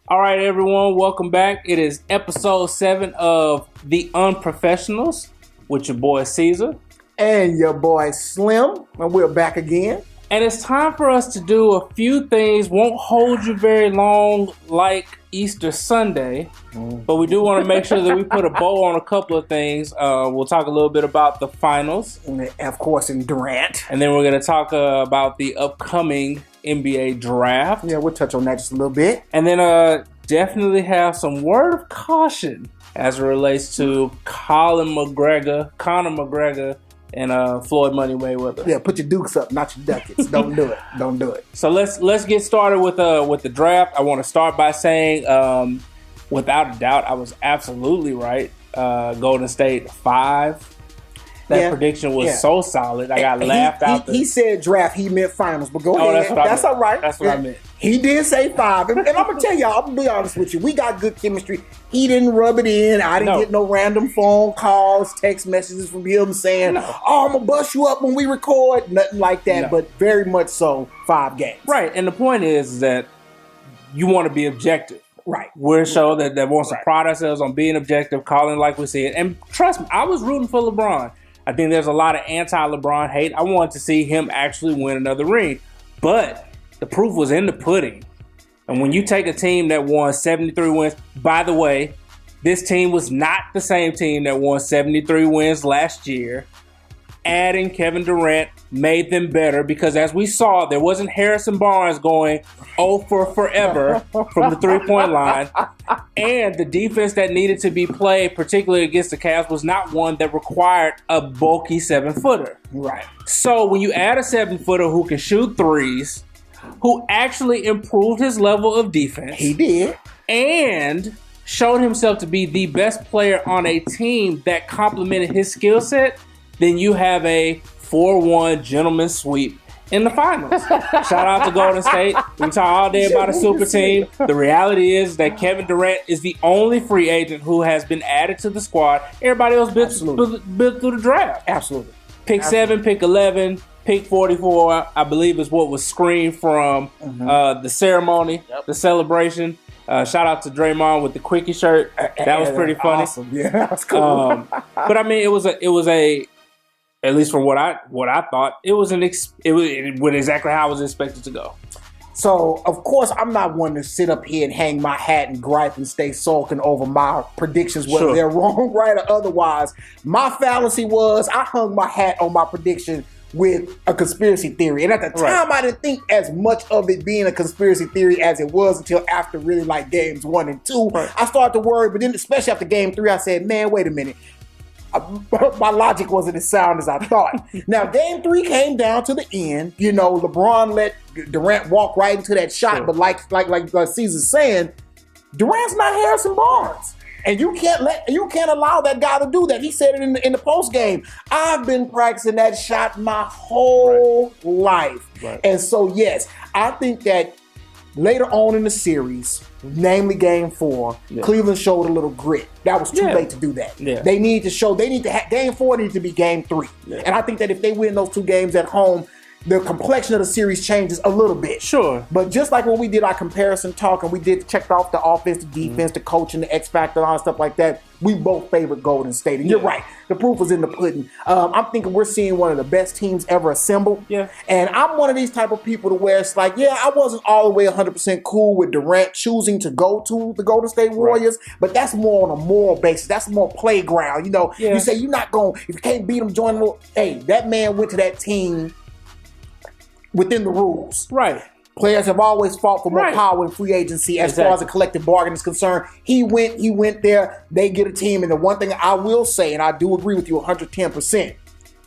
All right, everyone, welcome back. It is episode 7 of the UnProfessionals with your boy Caesar. And your boy Slim, and we're back again. And it's time for us to do a few things. Won't hold you very long like Easter Sunday, but we do want to make sure that we put a bow on a couple of things. We'll talk a little bit about the finals. And of course, in Durant. And then we're going to talk about the upcoming NBA draft. Yeah, we'll touch on that just a little bit. And then definitely have some word of caution as it relates to Conor McGregor, and Floyd Money Mayweather. Yeah, put your dukes up, not your ducats. Don't do it. Don't do it. So let's get started with the draft. I want to start by saying, without a doubt, I was absolutely right. Golden State 5. That prediction was so solid. I got laughed out. He said draft. He meant finals. But go ahead. That's all right. That's what I meant. He did say 5. And I'm going to tell y'all, I'm going to be honest with you. We got good chemistry. He didn't rub it in. I didn't get no random phone calls, text messages from him saying, oh, I'm going to bust you up when we record. Nothing like that. But very much so 5 games. Right. And the point is that you want to be objective. Right. We're a show that wants to pride ourselves on being objective, calling like we see it. And trust me, I was rooting for LeBron. I think there's a lot of anti-LeBron hate. I wanted to see him actually win another ring. But the proof was in the pudding. And when you take a team that won 73 wins, by the way, this team was not the same team that won 73 wins last year. Adding Kevin Durant made them better because, as we saw, there wasn't Harrison Barnes going 0 for forever from the three-point line. And the defense that needed to be played, particularly against the Cavs, was not one that required a bulky 7-footer. Right. So when you add a 7-footer who can shoot threes, who actually improved his level of defense. He did. And showed himself to be the best player on a team that complemented his skill set, then you have a 4-1 gentleman sweep in the finals. Shout out to Golden State. We talk all day about a super team. The reality is that Kevin Durant is the only free agent who has been added to the squad. Everybody else built through the draft. Absolutely. Pick 7, pick 11, pick 44, I believe is what was screened from the ceremony, the celebration. Shout out to Draymond with the quickie shirt. That was pretty funny. Awesome. Yeah, that's cool. But I mean, it was a at least from what I thought, it went exactly how I was expected to go. So, of course, I'm not one to sit up here and hang my hat and gripe and stay sulking over my predictions, whether they're wrong, right, or otherwise. My fallacy was I hung my hat on my prediction with a conspiracy theory. And at the time, I didn't think as much of it being a conspiracy theory as it was until after really like games 1 and 2. I started to worry, but then especially after game 3, I said, man, wait a minute. My logic wasn't as sound as I thought. Now, game 3 came down to the end. You know, LeBron let Durant walk right into that shot. But like Caesar's saying, Durant's not Harrison Barnes. And you can't allow that guy to do that. He said it in the post game. I've been practicing that shot my whole life. And so, yes, I think that later on in the series, namely game 4, Cleveland showed a little grit. That was too late to do that. They need to have game 4 needs to be game 3. And I think that if they win those 2 games at home, the complexion of the series changes a little bit. Sure. But just like when we did our comparison talk and we checked off the offense, the defense, the coaching, the X factor, and all that stuff like that, we both favored Golden State. And you're right. The proof was in the pudding. I'm thinking we're seeing one of the best teams ever assembled. Yeah. And I'm one of these type of people to where it's like, I wasn't all the way 100% cool with Durant choosing to go to the Golden State Warriors, but that's more on a moral basis. That's more playground. You know, you say you're not going, if you can't beat them, join them. Hey, that man went to that team within the rules. Right. Players have always fought for more power in free agency as far as a collective bargain is concerned. He went there, they get a team. And the one thing I will say, and I do agree with you 110%,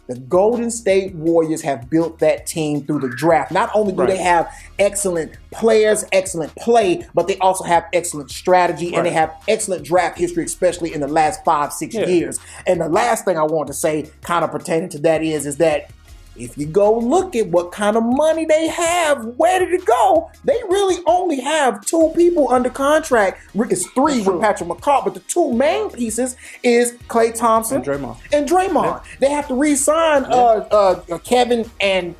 the Golden State Warriors have built that team through the draft. Not only do they have excellent players, excellent play, but they also have excellent strategy and they have excellent draft history, especially in the last 5-6 years. And the last thing I want to say kind of pertaining to that is that if you go look at what kind of money they have, where did it go? They really only have 2 people under contract. It's 3 with Patrick McCaw, but the 2 main pieces is Klay Thompson and Draymond. They have to re-sign Kevin and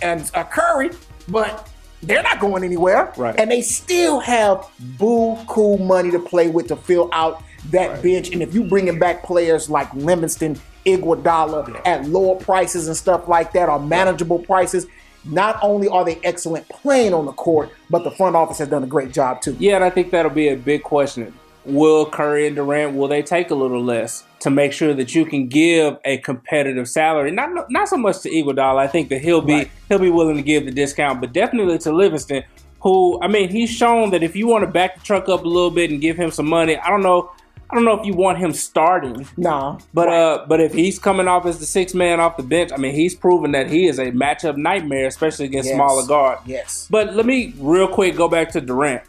Curry, but they're not going anywhere. Right. And they still have boo-cool money to play with to fill out that bench. And if you bringing back players like Livingston, Iguodala at lower prices and stuff like that, or manageable prices, not only are they excellent playing on the court, but the front office has done a great job too. Yeah, and I think that'll be a big question. Will Curry and Durant, will they take a little less to make sure that you can give a competitive salary? Not so much to Iguodala. I think that he'll be willing to give the discount, but definitely to Livingston, who, I mean, he's shown that if you want to back the truck up a little bit and give him some money, I don't know if you want him starting. No. But if he's coming off as the sixth man off the bench, I mean, he's proven that he is a matchup nightmare, especially against smaller guards. Yes. But let me real quick go back to Durant.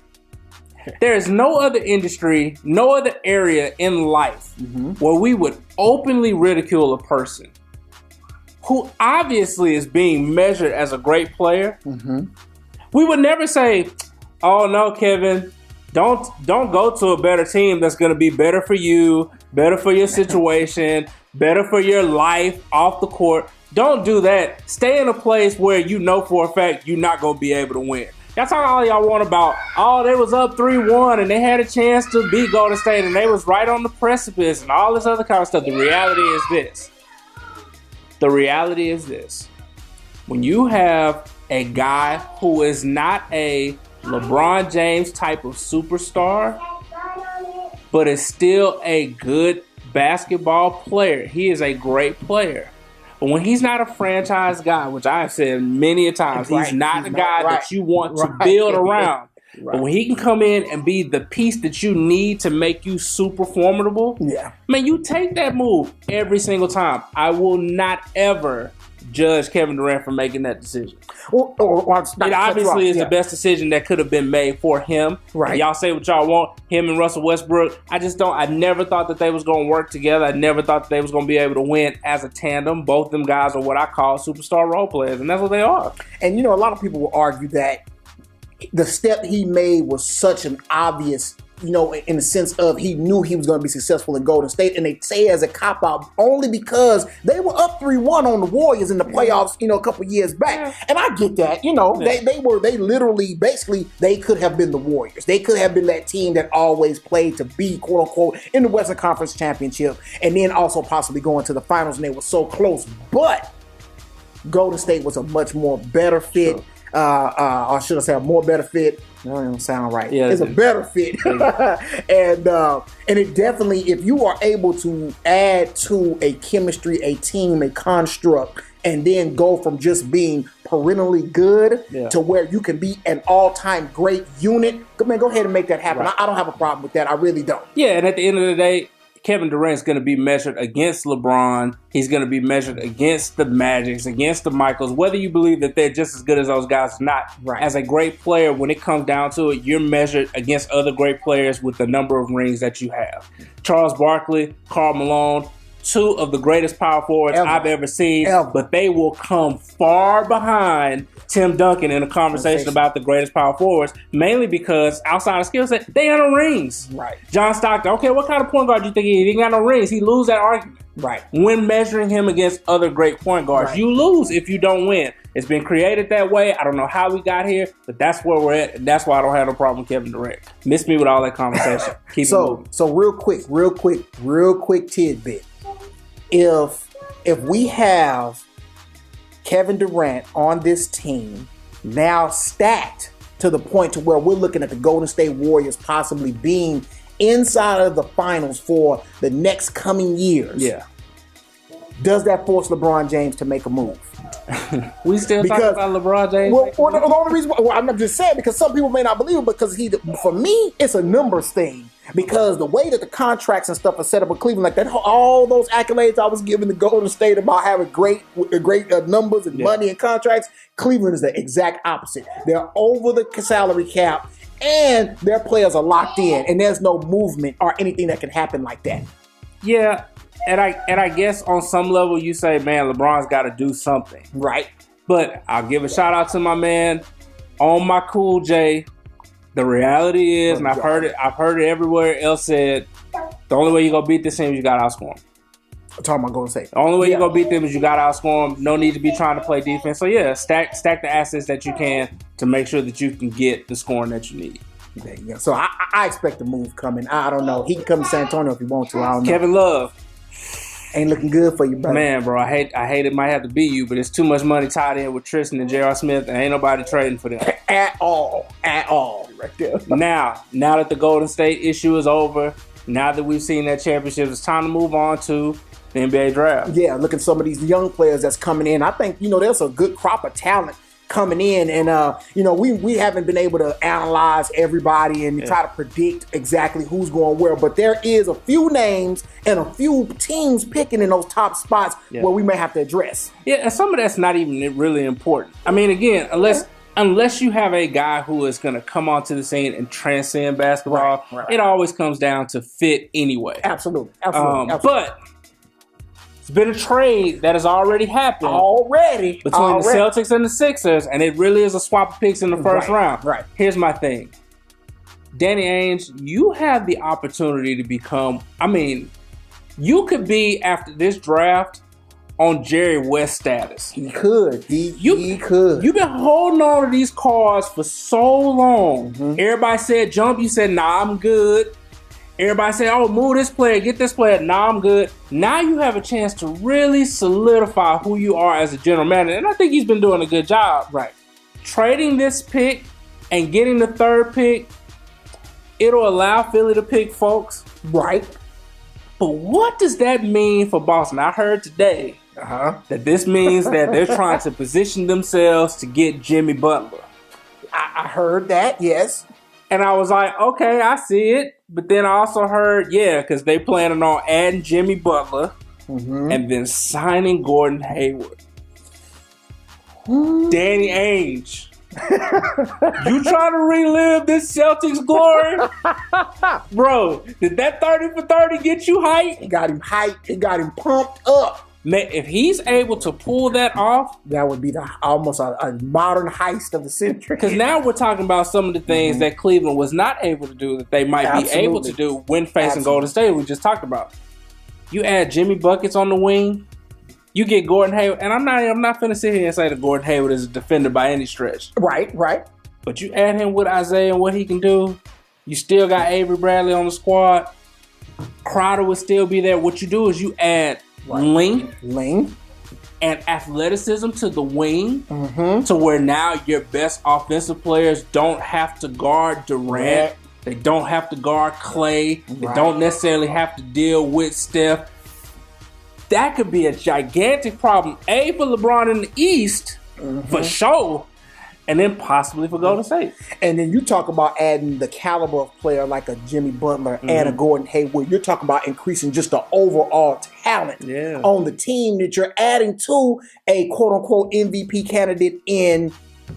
There is no other industry, no other area in life where we would openly ridicule a person who obviously is being measured as a great player. We would never say, "Oh no, Kevin, don't go to a better team that's going to be better for you, better for your situation, better for your life off the court." Don't do that. Stay in a place where you know for a fact you're not going to be able to win. That's all y'all want about, they was up 3-1 and they had a chance to beat Golden State and they was right on the precipice and all this other kind of stuff. The reality is this. When you have a guy who is not a LeBron James type of superstar, but is still a good basketball player, he is a great player. But when he's not a franchise guy, which I've said many a times, he's not a guy that you want to build around. But when he can come in and be the piece that you need to make you super formidable, man, you take that move every single time. I will not ever judge Kevin Durant for making that decision. It obviously is the best decision that could have been made for him. Right. And y'all say what y'all want, him and Russell Westbrook. I never thought that they was going to work together. I never thought that they was going to be able to win as a tandem. Both of them guys are what I call superstar role players, and that's what they are. And, a lot of people will argue that the step he made was such an obvious, in the sense of he knew he was going to be successful in Golden State, and they say as a cop-out only because they were up 3-1 on the Warriors in the playoffs, a couple years back. And I get that, they could have been the Warriors. They could have been that team that always played to be, quote unquote, in the Western Conference Championship, and then also possibly going to the finals, and they were so close. But Golden State was a much more better fit. Sure. Or should I say a more better fit? That doesn't sound right. Yeah, it's a better fit. And it definitely, if you are able to add to a chemistry, a team, a construct, and then go from just being perennially good to where you can be an all-time great unit, go ahead and make that happen. Right. I don't have a problem with that. I really don't. Yeah, and at the end of the day, Kevin Durant's going to be measured against LeBron. He's going to be measured against the Magics, against the Michaels, whether you believe that they're just as good as those guys or not. Right. As a great player, when it comes down to it, you're measured against other great players with the number of rings that you have. Charles Barkley, Karl Malone, two of the greatest power forwards I've ever seen, but they will come far behind Tim Duncan in a conversation about the greatest power forwards, mainly because outside of skill set, they got no rings. Right. John Stockton, okay, what kind of point guard do you think he is? He ain't got no rings. He lose that argument. Right. When measuring him against other great point guards, you lose if you don't win. It's been created that way. I don't know how we got here, but that's where we're at, and that's why I don't have no problem with Kevin Durant. Miss me with all that conversation. Keep it moving. So real quick tidbit. If we have Kevin Durant on this team now stacked to the point to where we're looking at the Golden State Warriors possibly being inside of the finals for the next coming years. Yeah. Does that force LeBron James to make a move? We still talking about LeBron James? Well, the only reason I'm not just saying because some people may not believe it because for me, it's a numbers thing. Because the way that the contracts and stuff are set up with Cleveland, like that, all those accolades I was giving the Golden State about having great numbers and money and contracts, Cleveland is the exact opposite. They're over the salary cap and their players are locked in and there's no movement or anything that can happen like that. Yeah, and I guess on some level you say, man, LeBron's got to do something. Right. But I'll give a shout out to my man, On My Cool J. The reality is, and I've heard it everywhere else said, the only way you're going to beat this team is you got to outscore them. talking about Golden State. The only way you're going to beat them is you got to outscore them. No need to be trying to play defense. So, yeah, stack the assets that you can to make sure that you can get the scoring that you need. There you go. So, I expect a move coming. I don't know. He can come to San Antonio if he wants to. I don't know. Kevin Love. Ain't looking good for you, brother. Man, bro, I hate it might have to be you, but it's too much money tied in with Tristan and J.R. Smith, and ain't nobody trading for them. At all. Right there. Now that the Golden State issue is over, now that we've seen that championship, it's time to move on to the NBA draft. Yeah, look at some of these young players that's coming in. I think, there's a good crop of talent coming in, and we haven't been able to analyze everybody and try to predict exactly who's going where, but there is a few names and a few teams picking in those top spots where we may have to address. Yeah, and some of that's not even really important. I mean, again, unless you have a guy who is going to come onto the scene and transcend basketball, it always comes down to fit anyway. Absolutely. But it's been a trade that has already happened. Between the Celtics and the Sixers, and it really is a swap of picks in the first round. Right. Here's my thing. Danny Ainge, you have the opportunity to become, you could be, after this draft, on Jerry West status. He could. He could. You've been holding on to these cards for so long. Mm-hmm. Everybody said jump. You said, nah, I'm good. Everybody said, oh, move this player, get this player. Nah, I'm good. Now you have a chance to really solidify who you are as a general manager. And I think he's been doing a good job. Right. Trading this pick and getting the third pick, it'll allow Philly to pick folks. Right. But what does that mean for Boston? I heard today that this means that they're trying to position themselves to get Jimmy Butler. I heard that, yes. And I was like, okay, I see it. But then I also heard, because they planning on adding Jimmy Butler and then signing Gordon Hayward. Danny Ainge. You trying to relive this Celtics glory? Bro, did that 30 for 30 get you hyped? It got him hyped. It got him pumped up. Man, if he's able to pull that off, that would be almost a modern heist of the century. Because now we're talking about some of the things that Cleveland was not able to do that they might be able to do when facing Golden State. We just talked about. You add Jimmy Buckets on the wing, you get Gordon Hayward, and I'm not finna sit here and say that Gordon Hayward is a defender by any stretch. Right. But you add him with Isaiah and what he can do. You still got Avery Bradley on the squad. Crowder would still be there. What you do is you add length and athleticism to the wing to where now your best offensive players don't have to guard Durant. They don't have to guard Clay. They don't necessarily have to deal with Steph. That could be a gigantic problem, A, for LeBron in the East, for sure, and then possibly for Golden State. And then you talk about adding the caliber of player like a Jimmy Butler and a Gordon Hayward. You're talking about increasing just the overall talent on the team that you're adding to a quote-unquote MVP candidate in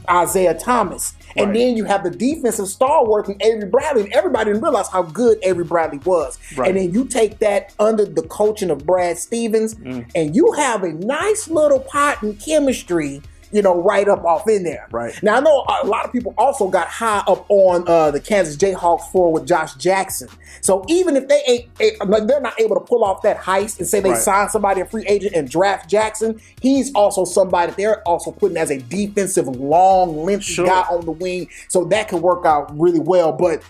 Isaiah Thomas. And then you have the defensive stalwart in Avery Bradley. And everybody didn't realize how good Avery Bradley was. And then you take that under the coaching of Brad Stevens, and you have a nice little pot in chemistry, right up off in there. Now, I know a lot of people also got high up on the Kansas Jayhawks forward Josh Jackson. So even if they're not able to pull off that heist and say they sign somebody a free agent and draft Jackson, he's also somebody that they're also putting as a defensive, long, lengthy guy on the wing. So that could work out really well. But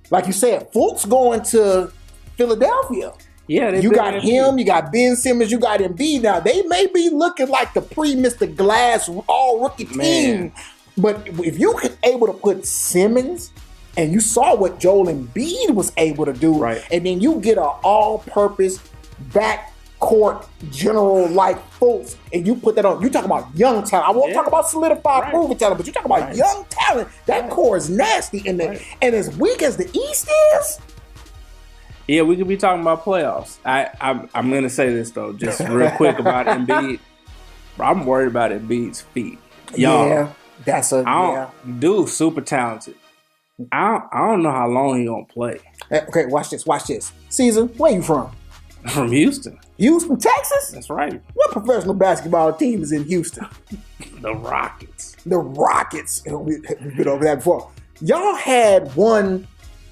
like you said, Fultz going to Philadelphia. Yeah, you got him, you got Ben Simmons, you got Embiid. Now, they may be looking like the pre-Mr. Glass all-rookie team, but if you could able to put Simmons, and you saw what Joel Embiid was able to do, and then you get an all-purpose backcourt general like Fultz, and you put that on, you talk about young talent. I won't talk about solidified proven talent, but you talk about young talent. That core is nasty, and as weak as the East is, yeah, we could be talking about playoffs. I'm going to say this, though, just real quick about Embiid. I'm worried about Embiid's feet. Y'all, dude, super talented. I don't know how long he going to play. Okay, watch this. Caesar, where you from? From Houston. Houston, Texas? That's right. What professional basketball team is in Houston? The Rockets. The Rockets. We've been over that before. Y'all had one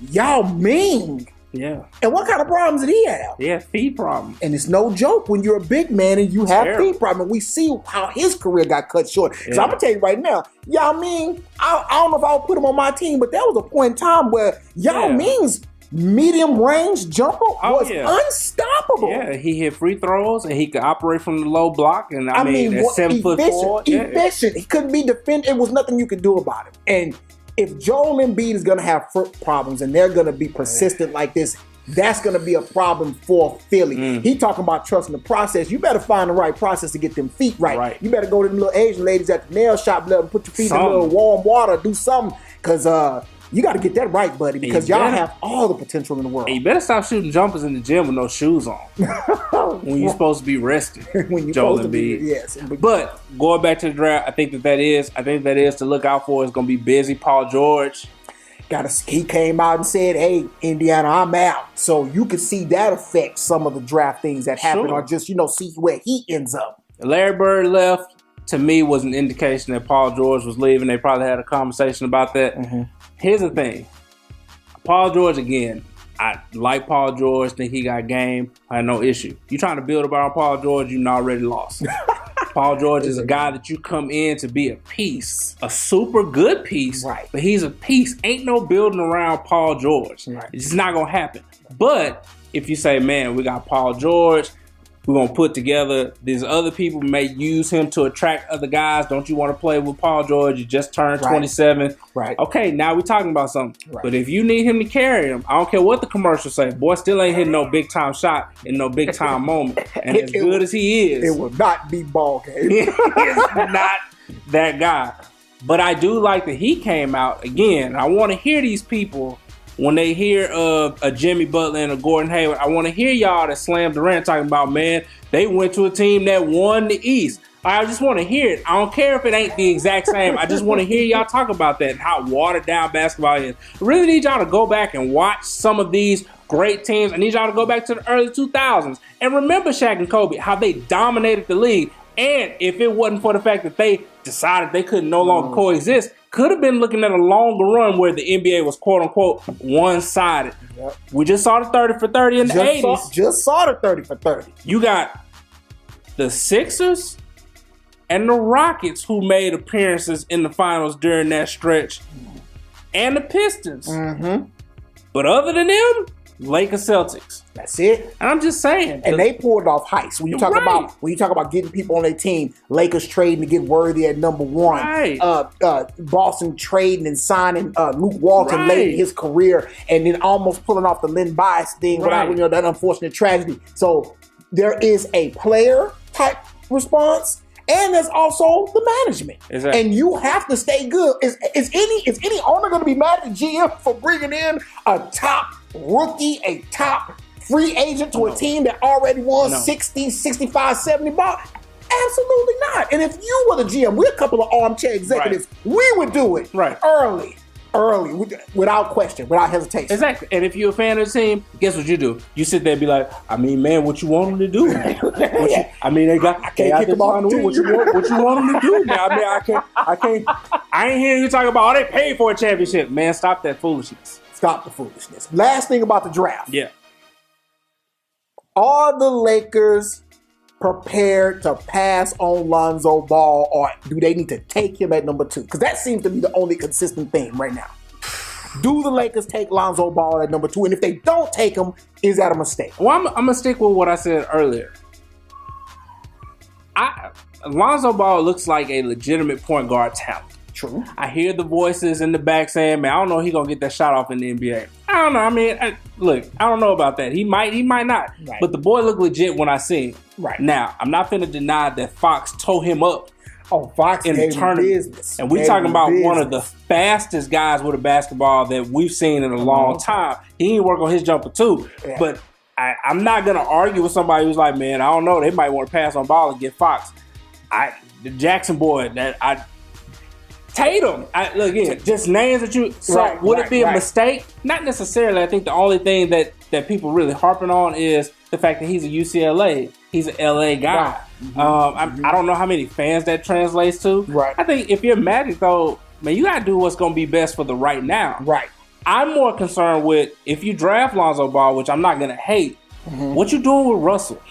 Yao Ming Yeah. And what kind of problems did he have? Yeah, feet problem. And it's no joke when you're a big man and you have feet problem. And we see how his career got cut short. Because I'm going to tell you right now, Yao Ming, I don't know if I would put him on my team, but there was a point in time where Yao Ming's medium range jumper was unstoppable. Yeah, he hit free throws and he could operate from the low block. And I mean, at 7 foot forward. Efficient. He couldn't be defended. It was nothing you could do about it. And if Joel Embiid is going to have foot problems and they're going to be persistent like this, that's going to be a problem for Philly. He talking about trusting the process. You better find the right process to get them feet right. You better go to them little Asian ladies at the nail shop, let them put your feet in a little warm water, do something. Because you got to get that right, buddy, because y'all have all the potential in the world. And you better stop shooting jumpers in the gym with no shoes on when you're supposed to be rested. When you're Joel supposed to be, yes. But going back to the draft, I think that is to look out for. It's going to be busy. Paul George. He came out and said, "Hey, Indiana, I'm out." So you can see that affect some of the draft things that happen, or just see where he ends up. Larry Bird left. To me, was an indication that Paul George was leaving. They probably had a conversation about that. Here's the thing. Paul George, again, I like Paul George, think he got game. I had no issue. You trying to build around Paul George, you already lost. Paul George is a guy that you come in to be a piece, a super good piece, but he's a piece. Ain't no building around Paul George. It's just not going to happen. But if you say, man, we got Paul George, we're going to put together, these other people may use him to attract other guys. Don't you want to play with Paul George? You just turned 27. Okay, now we're talking about something. But if you need him to carry him, I don't care what the commercials say. Boy still ain't hitting no big-time shot in no big-time moment. And as good as he is. It will not be ball game. He's not that guy. But I do like that he came out. Again, I want to hear these people. When they hear a Jimmy Butler and a Gordon Hayward, I want to hear y'all that slam Durant talking about, man, they went to a team that won the East. I just want to hear it. I don't care if it ain't the exact same. I just want to hear y'all talk about that and how watered down basketball is. I really need y'all to go back and watch some of these great teams. I need y'all to go back to the early 2000s and remember Shaq and Kobe, how they dominated the league. And if it wasn't for the fact that they decided they could no longer coexist, could have been looking at a longer run where the NBA was quote-unquote one-sided. We just saw the 30 for 30 in the 80s. Just saw the 30 for 30. You got the Sixers and the Rockets who made appearances in the finals during that stretch, and the Pistons. But other than them, Lakers, Celtics. That's it. And I'm just saying. And they pulled off heist. When you talk about getting people on their team, Lakers trading to get Worthy at number 1. Boston trading and signing Luke Walton late in his career, and then almost pulling off the Lynn Bias thing without that unfortunate tragedy. So there is a player type response. And there's also the management. Exactly. And you have to stay good. Is any owner going to be mad at GM for bringing in a top rookie, a top free agent to a team that already won 60, 65, 70 balls? Absolutely not. And if you were the GM, we're a couple of armchair executives, we would do it early, without question, without hesitation. Exactly. And if you're a fan of the team, guess what you do? You sit there and be like, I mean, man, what you want them to do? They got. I can't kick them off. What you want them to do? Man, I can't. I ain't hearing you talk about, they paid for a championship. Man, stop that foolishness. Stop the foolishness. Last thing about the draft. Yeah. Are the Lakers prepared to pass on Lonzo Ball, or do they need to take him at number 2? Because that seems to be the only consistent thing right now. Do the Lakers take Lonzo Ball at number 2? And if they don't take him, is that a mistake? Well, I'm going to stick with what I said earlier. Lonzo Ball looks like a legitimate point guard talent. True. I hear the voices in the back saying, man, I don't know if he's going to get that shot off in the NBA. I don't know. I mean, look, I don't know about that. He might not. Right. But the boy looked legit when I seen him. Right. Now, I'm not finna deny that Fox tore him up. Oh, Fox in the tournament. Business. And we talking about one of the fastest guys with a basketball that we've seen in a long time. He ain't work on his jumper too. Yeah. But I'm not going to argue with somebody who's like, man, I don't know. They might want to pass on Ball and get Fox. The Jackson boy, Tatum. Look, again, just names that you. So would it be a mistake? Not necessarily. I think the only thing that people really harping on is the fact that he's a UCLA. He's an LA guy. Right. I don't know how many fans that translates to. Right. I think if you're Magic, though, man, you got to do what's going to be best for the right now. Right. I'm more concerned with if you draft Lonzo Ball, which I'm not gonna hate. What you doing with Russell?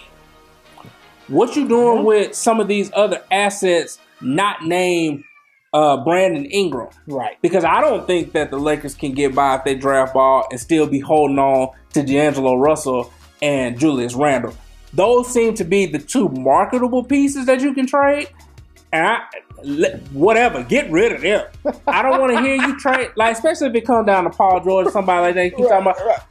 What you doing with some of these other assets not named Brandon Ingram? Right. Because I don't think that the Lakers can get by if they draft Ball and still be holding on to D'Angelo Russell and Julius Randle. Those seem to be the two marketable pieces that you can trade. And whatever, get rid of them. I don't want to hear you trade, like, especially if it comes down to Paul George or somebody like that. Keep talking about.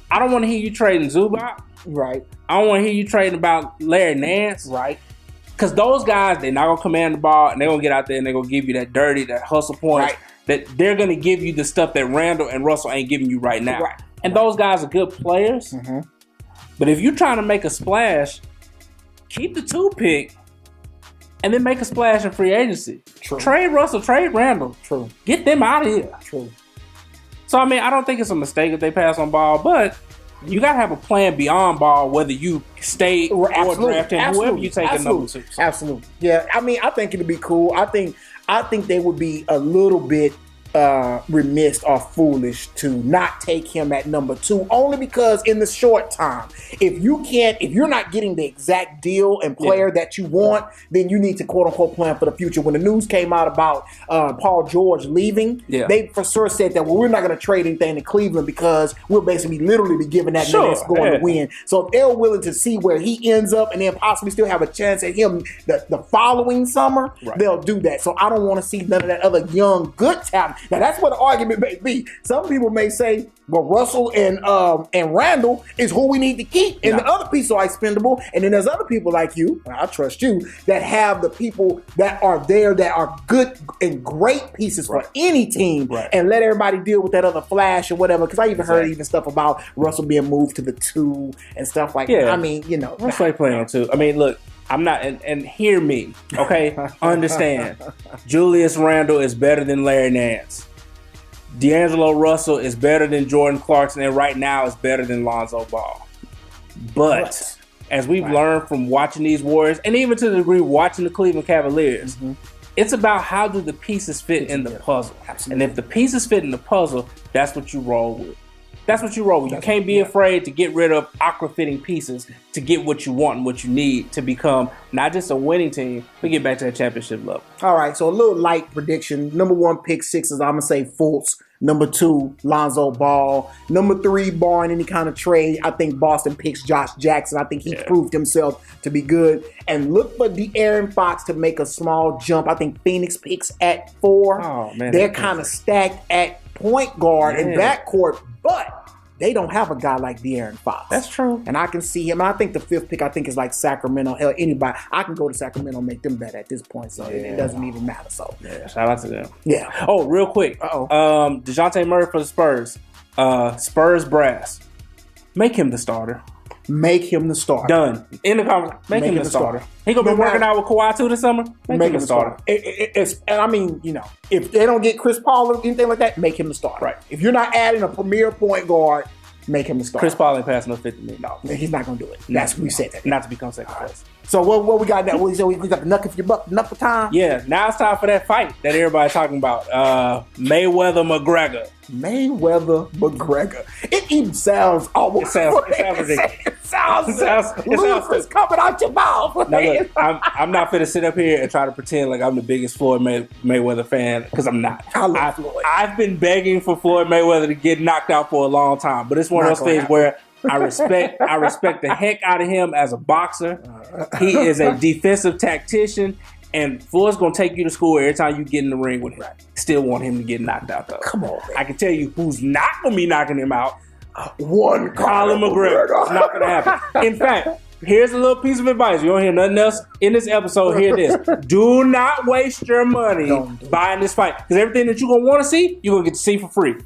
I don't want to hear you trading Zubac. Right. I don't want to hear you trading about Larry Nance. Right. Because those guys, they're not going to command the ball, and they're going to get out there and they're going to give you that dirty, that hustle points. Right. That they're going to give you the stuff that Randall and Russell ain't giving you right now. Right. And those guys are good players. But if you're trying to make a splash, keep the 2 pick and then make a splash in free agency. True. Trade Russell, trade Randall. True. Get them out of here. True. So, I mean, I don't think it's a mistake if they pass on Ball, but you got to have a plan beyond Ball, whether you stay or draft him, whoever you take in number 2. So. Absolutely. Yeah, I mean, I think it'd be cool. I think they would be a little bit remiss or foolish to not take him at number 2, only because in the short time, if you're not getting the exact deal and player that you want, then you need to quote unquote plan for the future. When the news came out about Paul George leaving, they for sure said that, well, we're not going to trade anything to Cleveland because we'll basically literally be giving that man that's going to win. So if they're willing to see where he ends up and then possibly still have a chance at him the following summer, they'll do that. So I don't want to see none of that other young good talent. Now that's what the argument may be. Some people may say, well, Russell and Randall is who we need to keep, and the other pieces are expendable. And then there's other people like you, I trust you, that have the people that are there that are good and great pieces for any team, and let everybody deal with that other flash or whatever. Because I even heard even stuff about Russell being moved to the 2 and stuff like that. I mean, you know, that's why playing on 2. I mean, look. I'm not, and hear me, okay? Understand. Julius Randle is better than Larry Nance. D'Angelo Russell is better than Jordan Clarkson, and right now is better than Lonzo Ball. But as we've learned from watching these Warriors, and even to the degree watching the Cleveland Cavaliers, it's about how do the pieces fit in the puzzle. And if the pieces fit in the puzzle, that's what you roll with. That's what you roll with. You can't be afraid to get rid of aqua-fitting pieces to get what you want and what you need to become not just a winning team, but get back to that championship level. All right, so a little light prediction. Number 1 pick 6 is, I'm going to say, Fultz. Number 2, Lonzo Ball. Number 3, barring any kind of trade, I think Boston picks Josh Jackson. I think he proved himself to be good. And look for De'Aaron Fox to make a small jump. I think Phoenix picks at 4. Oh, man, they're kind of stacked at point guard and backcourt, but they don't have a guy like De'Aaron Fox. That's true. And I can see him. I think the 5th pick, I think, is like Sacramento. Hell, anybody. I can go to Sacramento and make them better at this point, so it doesn't even matter. So shout out to them. Yeah. Oh, real quick. DeJounte Murray for the Spurs. Spurs brass. Make him the starter. Make him the starter. Done. In the conversation. Make him the starter. He gonna be working out with Kawhi too this summer. Make him the starter. And I mean, you know, if they don't get Chris Paul or anything like that, make him the starter. Right. If you're not adding a premier point guard, make him the starter. Chris Paul ain't passing no $50 million. No, he's not gonna do it. That's we said that. Not to become second place. So what we got now? We got the knuckle for your buck, knuckle time. Yeah, now it's time for that fight that everybody's talking about. Mayweather Macgregor. Mayweather Macgregor. It even sounds almost. It sounds ludicrous coming out your mouth. Now look, I'm not finna sit up here and try to pretend like I'm the biggest Floyd Mayweather fan, because I'm not. I love Floyd. I've been begging for Floyd Mayweather to get knocked out for a long time, but it's one of those things where I respect the heck out of him as a boxer. He is a defensive tactician, and Floyd's gonna take you to school every time you get in the ring with him. Still want him to get knocked out though. Come on, man. I can tell you who's not gonna be knocking him out. One Colin McGregor. It's not gonna happen. In fact, here's a little piece of advice. You don't hear nothing else in this episode. Hear this. Do not waste your money buying this fight, because everything that you're gonna want to see, you're gonna get to see for free.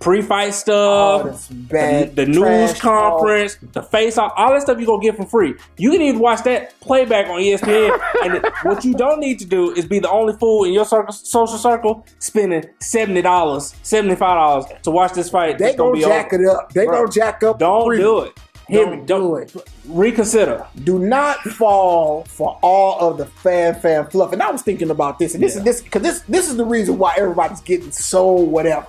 Pre-fight stuff, the news conference, the face-off, all that stuff you're going to get for free. You can even watch that playback on ESPN. And what you don't need to do is be the only fool in your social circle spending $70, $75 to watch this fight. They going to jack it up. They going to jack up. Don't do it. Don't do it. Reconsider. Do not fall for all of the fan fluff. And I was thinking about this, and this is the reason why everybody's getting so whatever.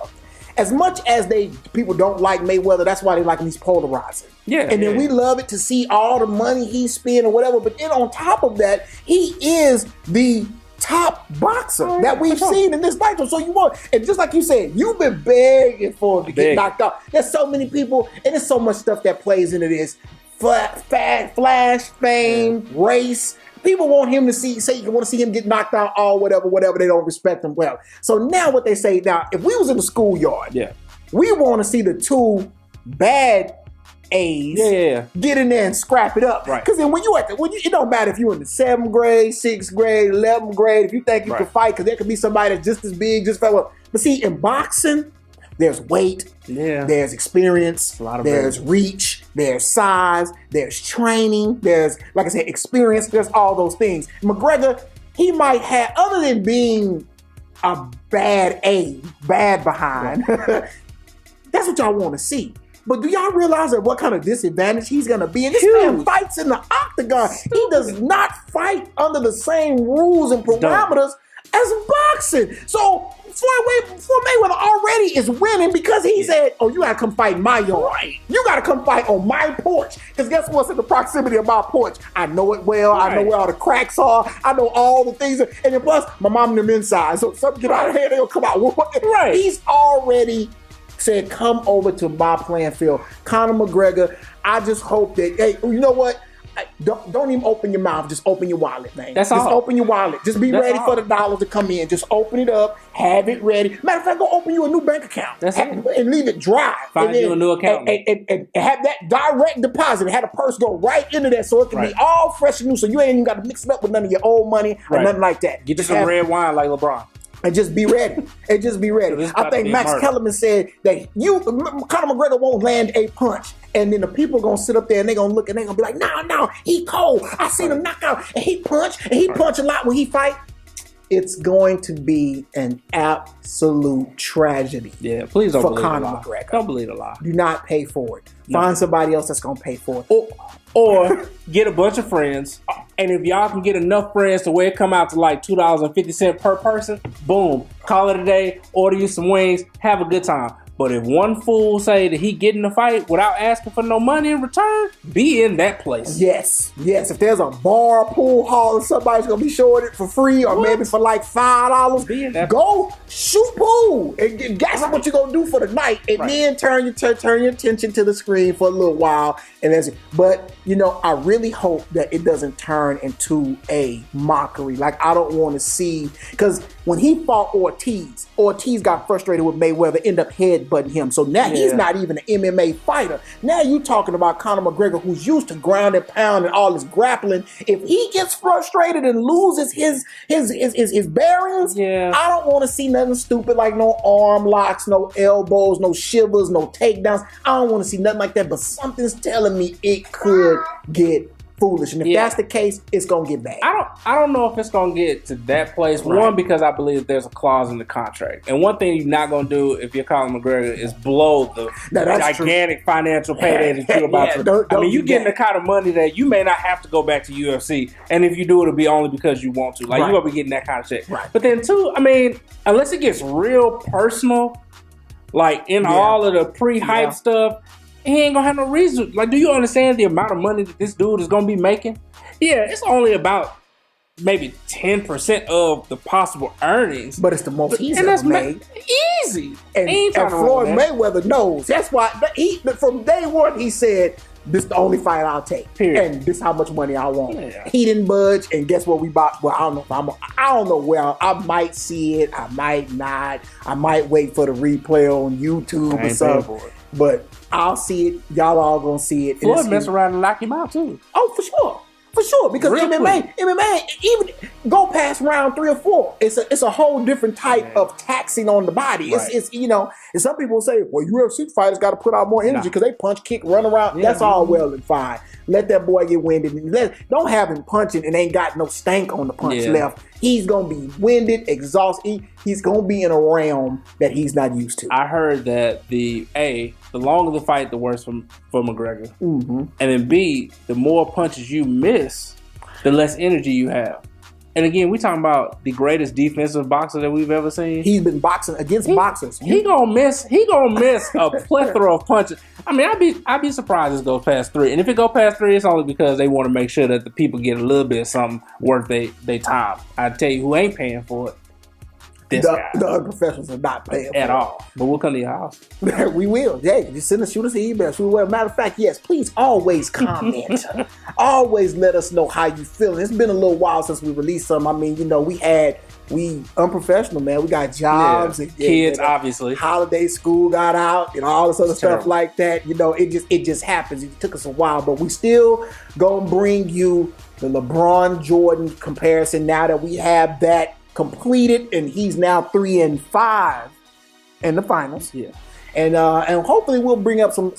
as much as people don't like Mayweather, that's why they like him. He's polarizing. Yeah. And then we love it to see all the money he spent or whatever. But then on top of that, he is the top boxer that we've seen in this lifetime. So you want, and just like you said, you've been begging for him to get knocked out. There's so many people, and there's so much stuff that plays into this. Flash, fame, race. People want him to want to see him get knocked out, all whatever. They don't respect him well. So now what they say, now, if we was in the schoolyard, we want to see the two bad A's get in there and scrap it up. Right. Because then it don't matter if you're in the 7th grade, 6th grade, 11th grade, if you think you can fight, because there could be somebody that's just as big, just fell up. But see, in boxing, there's weight, there's experience, there's reach, there's size, there's training, there's, like I said, experience, there's all those things. Macgregor, he might have, other than being a bad behind, that's what y'all want to see. But do y'all realize that what kind of disadvantage he's going to be? And this man fights in the octagon. He does not fight under the same rules and parameters as boxing. So Floyd Mayweather already is winning because he said, oh, you got to come fight in my yard. Right. You got to come fight on my porch. Because guess what's in the proximity of my porch? I know it well. Right. I know where all the cracks are. I know all the things. And then plus, my mom and them inside. So if something get out of hand, they'll come out. Right. He's already said, come over to my playing field. Conor McGregor, I just hope that, hey, you know what? Don't even open your mouth. Just open your wallet, man. Just open your wallet. Just be ready for the dollars to come in. Just open it up. Have it ready. Matter of fact, go open you a new bank account. And leave it dry. Find you a new account. And have that direct deposit. Have the purse go right into that so it can be all fresh and new. So you ain't even got to mix it up with none of your old money or nothing like that. Get you some red wine like LeBron. And just be ready. So I think Max Kellerman said that Conor McGregor won't land a punch. And then the people are going to sit up there and they're going to look and they're going to be like, no, he cold. I seen him knock out. And he punch a lot when he fight. It's going to be an absolute tragedy. Yeah, please don't believe Conor McGregor. Don't believe a lie. Do not pay for it. Find somebody else that's going to pay for it. Or get a bunch of friends, and if y'all can get enough friends to where it come out to like $2.50 per person, boom, call it a day, order you some wings, have a good time. But if one fool say that he get in the fight without asking for no money in return, be in that place. Yes. If there's a bar, pool hall, and somebody's gonna be showing it for free or maybe for like $5, go shoot pool. And that's what you're gonna do for the night. And then turn your attention to the screen for a little while. And that's it. But I really hope that it doesn't turn into a mockery. Like, I don't want to see, because when he fought Ortiz got frustrated with Mayweather, ended up headbutting him. So now he's not even an MMA fighter. Now you talking about Conor McGregor, who's used to ground and pound and all this grappling. If he gets frustrated and loses his bearings, I don't want to see nothing stupid like no arm locks, no elbows, no shivers, no takedowns. I don't want to see nothing like that. But something's telling me it could get foolish, and if that's the case, it's gonna get bad. I don't know if it's gonna get to that place. One, because I believe there's a clause in the contract, and one thing you're not gonna do if you're Conor McGregor is blow the gigantic financial payday that you're about to. I mean, you getting the kind of money that you may not have to go back to UFC, and if you do, it'll be only because you want to. Like you're gonna be getting that kind of shit. But then two, I mean, unless it gets real personal, like in all of the pre-hype stuff. He ain't gonna have no reason. Like, do you understand the amount of money that this dude is gonna be making? Yeah, it's only about maybe 10% of the possible earnings. But it's the most he's ever made. Easy. And Floyd Mayweather knows. That's why from day one he said, this is the only fight I'll take. Period. And this is how much money I want. Yeah. He didn't budge, and guess what we bought? Well, I don't know where I might see it. I might not. I might wait for the replay on YouTube or something. But I'll see it. Y'all all gonna see it. Floyd mess around and knock him out too. Oh, for sure. Because MMA, even go past round 3 or 4. It's a whole different type of taxing on the body. It's and some people say, well, UFC fighters got to put out more energy because they punch, kick, run around. That's all well and fine. Let that boy get winded. Don't have him punching and ain't got no stank on the punch left. He's going to be winded, exhausted. He's going to be in a realm that he's not used to. I heard that the longer the fight, the worse for McGregor. Mm-hmm. And then B, the more punches you miss, the less energy you have. And again, we talking about the greatest defensive boxer that we've ever seen. He's been boxing against boxers. He gonna miss a plethora of punches. I mean, I'd be surprised if it goes past 3. And if it go past 3, it's only because they want to make sure that the people get a little bit of something worth they time. I tell you who ain't paying for it. The unprofessionals are not paying at all. But we'll come to your house. We will. Hey, just shoot us an email. Matter of fact, yes, please always comment. Always let us know how you feeling. It's been a little while since we released some. I mean, we unprofessional, man. We got jobs and kids, obviously. Holiday school got out and all this other stuff like that. It just happens. It took us a while, but we still gonna bring you the LeBron Jordan comparison now that we have that completed, and he's now 3-5 in the finals. Yeah, and hopefully we'll bring up some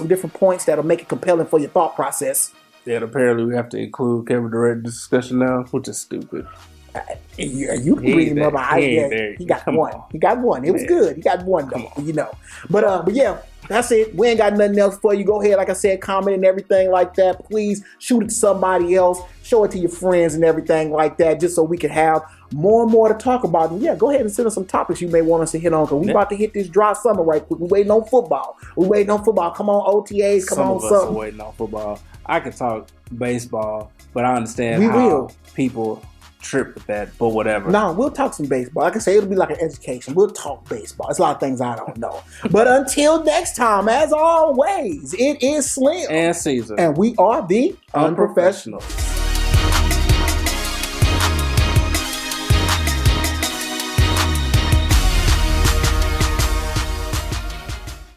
different points that'll make it compelling for your thought process. Yeah, and apparently we have to include Kevin Durant in the discussion now, which is stupid. You can bring him up. He got one. He got one. It was good. He got one though. But yeah. That's it. We ain't got nothing else for you. Go ahead, like I said, comment and everything like that. Please shoot it to somebody else. Show it to your friends and everything like that, just so we can have more and more to talk about. And yeah, go ahead and send us some topics you may want us to hit on, because we about to hit this dry summer right quick. We waiting on football. Come on, OTAs. Come on, some of us are waiting on football. I can talk baseball, but I understand how people trip with that, but whatever. No, we'll talk some baseball. Like I say, it'll be like an education. We'll talk baseball. It's a lot of things I don't know. But until next time, as always, it is Slim and Caesar, and we are the Unprofessionals.